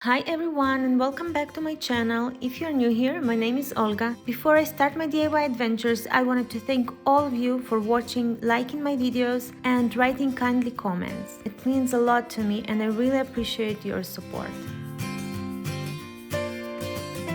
Hi everyone and welcome back to my channel. If you're new here, my name is Olga. Before I start my DIY adventures, I wanted to thank all of you for watching, liking my videos and writing kindly comments. It means a lot to me and I really appreciate your support.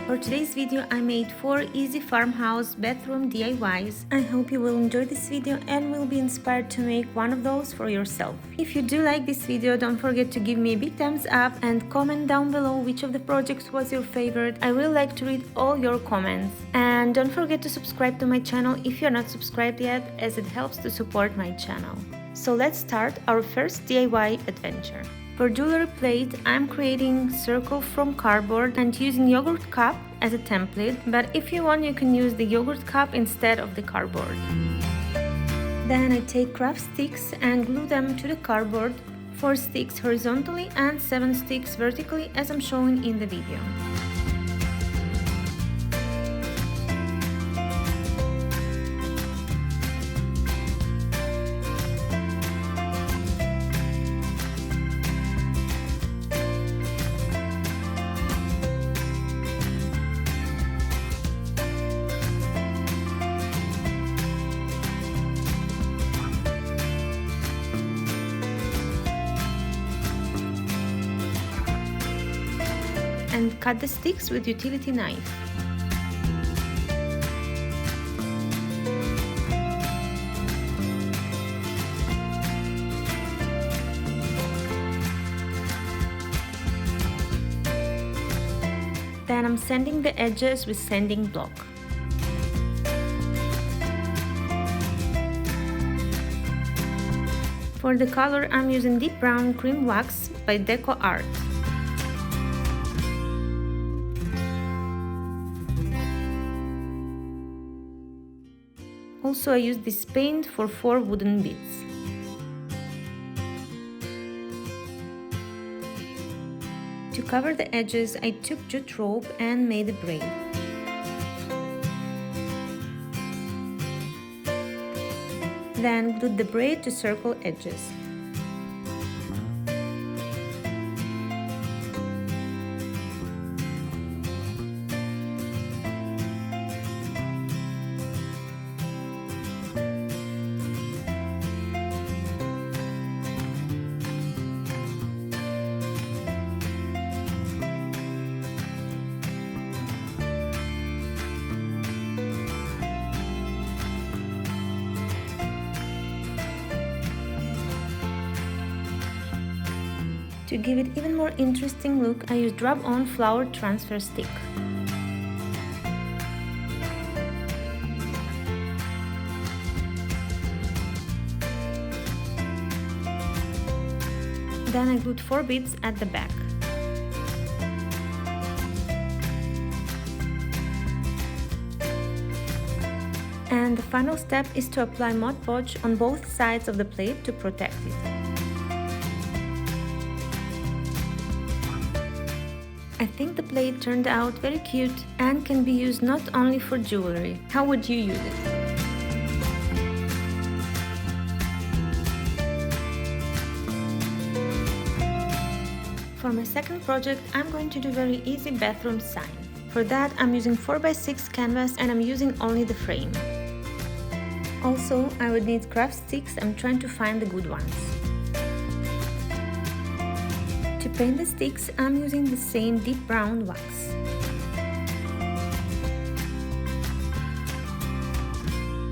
For today's video, I made 4 easy farmhouse bathroom DIYs. I hope you will enjoy this video and will be inspired to make one of those for yourself. If you do like this video, don't forget to give me a big thumbs up and comment down below which of the projects was your favorite. I really like to read all your comments. And don't forget to subscribe to my channel if you're not subscribed yet, as it helps to support my channel. So let's start our first DIY adventure. For jewelry plate, I'm creating circle from cardboard and using yogurt cup as a template, but if you want you can use the yogurt cup instead of the cardboard. Then I take craft sticks and glue them to the cardboard, 4 sticks horizontally and 7 sticks vertically as I'm showing in the video. And cut the sticks with utility knife. Then I'm sanding the edges with sanding block. For the color, I'm using deep brown cream wax by Decor Art. Also, I used this paint for 4 wooden bits. To cover the edges, I took jute rope and made a braid. Then glued the braid to circle edges. To give it even more interesting look, I used rub-on flour transfer stick. Then I glued 4 bits at the back. And the final step is to apply Mod Podge on both sides of the plate to protect it. I think the plate turned out very cute and can be used not only for jewelry. How would you use it? For my second project, I'm going to do very easy bathroom sign. For that, I'm using 4x6 canvas and I'm using only the frame. Also, I would need craft sticks. I'm trying to find the good ones. To paint the sticks, I'm using the same deep brown wax.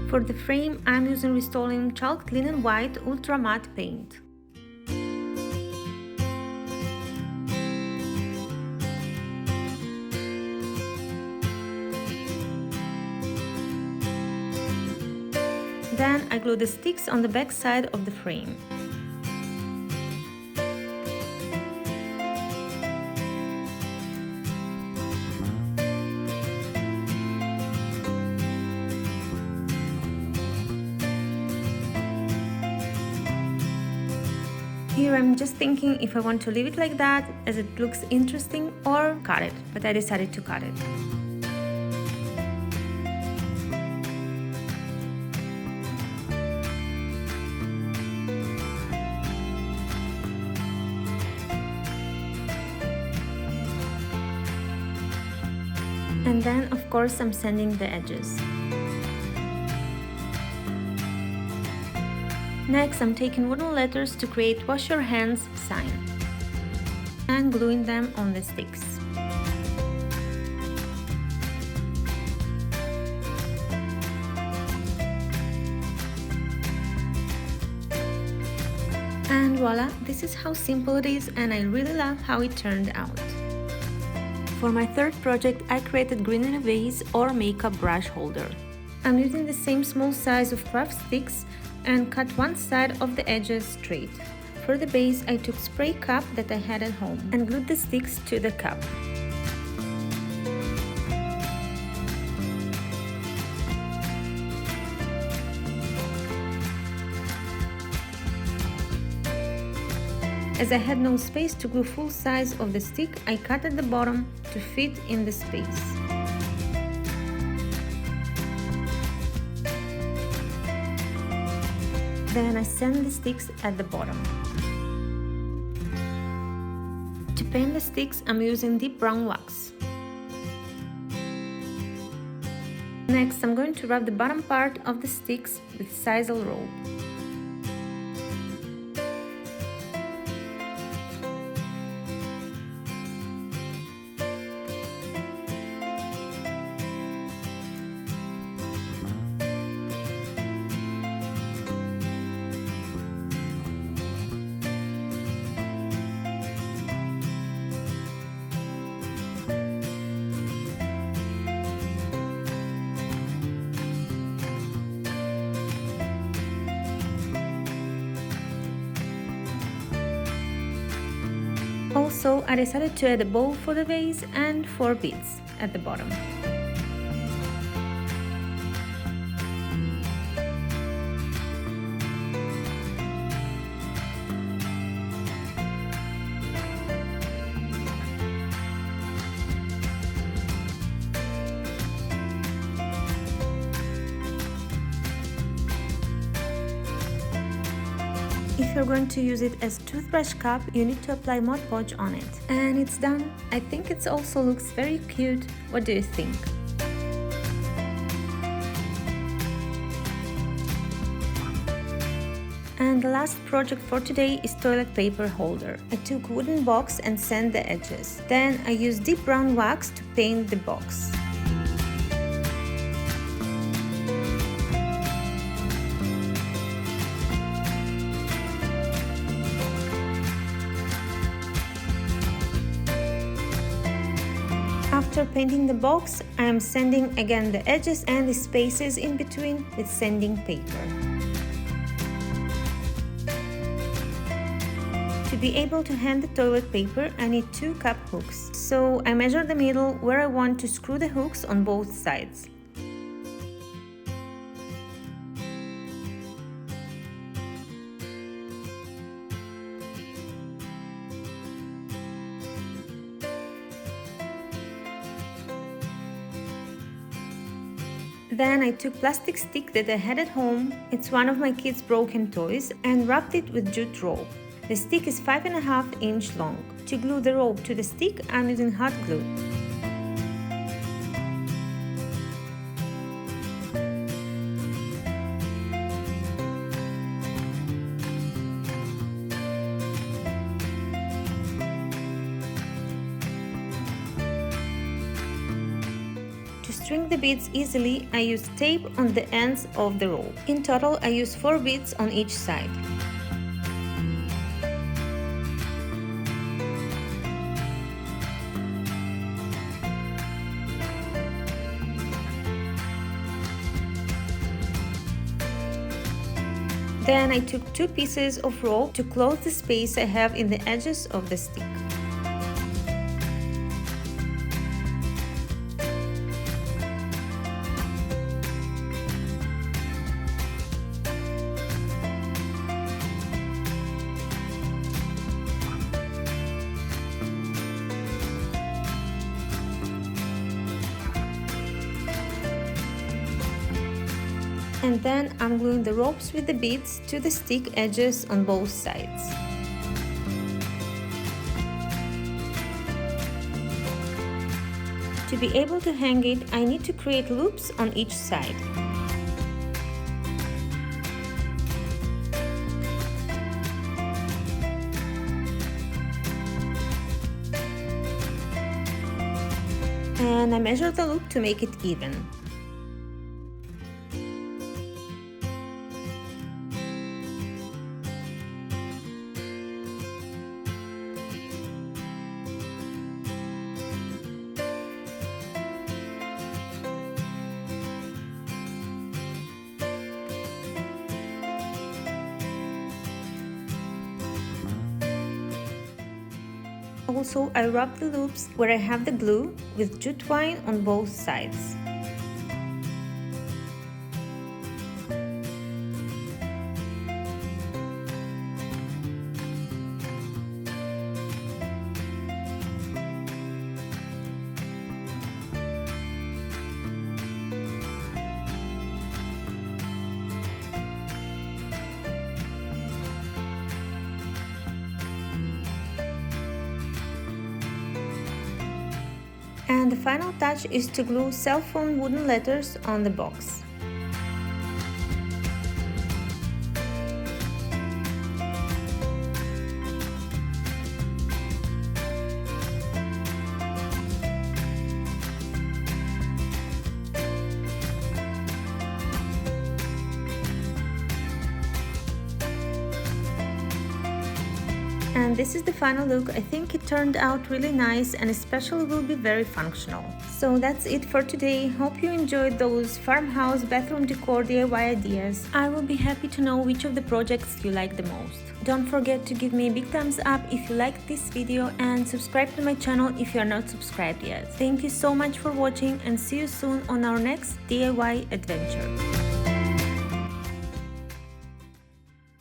For the frame, I'm using Rust-Oleum Chalk Linen White Ultra Matte Paint. Then I glue the sticks on the back side of the frame. Here I'm just thinking if I want to leave it like that as it looks interesting or cut it, but I decided to cut it. And then, of course, I'm sanding the edges. Next, I'm taking wooden letters to create "Wash your hands" sign and gluing them on the sticks. And voila, this is how simple it is, and I really love how it turned out. For my third project, I created Greenery vase or makeup brush holder. I'm using the same small size of craft sticks and cut one side of the edges straight. For the base, I took spray cup that I had at home and glued the sticks to the cup. As I had no space to glue full size of the stick, I cut at the bottom to fit in the space. Then I sand the sticks at the bottom. To paint the sticks, I'm using deep brown wax. Next, I'm going to wrap the bottom part of the sticks with sisal rope. Also, I decided to add a bowl for the vase and 4 beads at the bottom. If you're going to use it as toothbrush cup, you need to apply Mod Podge on it. And it's done. I think it also looks very cute. What do you think? And the last project for today is toilet paper holder. I took a wooden box and sanded the edges. Then I used deep brown wax to paint the box. After painting the box, I am sanding again the edges and the spaces in between with sanding paper. To be able to hang the toilet paper, I need 2 cup hooks. So I measure the middle where I want to screw the hooks on both sides. Then I took plastic stick that I had at home, it's one of my kids' broken toys, and wrapped it with jute rope. The stick is 5.5 inch long. To glue the rope to the stick, I'm using hot glue. To string the beads easily, I use tape on the ends of the rope. In total, I use 4 beads on each side. Then I took 2 pieces of rope to close the space I have in the edges of the stick. And then I'm gluing the ropes with the beads to the stick edges on both sides. To be able to hang it, I need to create loops on each side. And I measure the loop to make it even. Also, I wrap the loops where I have the glue with jute twine on both sides. And the final touch is to glue cell phone wooden letters on the box. And this is the final look. I think it turned out really nice and especially will be very functional. So that's it for today. Hope you enjoyed those farmhouse bathroom decor DIY ideas. I will be happy to know which of the projects you like the most. Don't forget to give me a big thumbs up if you liked this video and subscribe to my channel if you are not subscribed yet. Thank you so much for watching and see you soon on our next DIY adventure.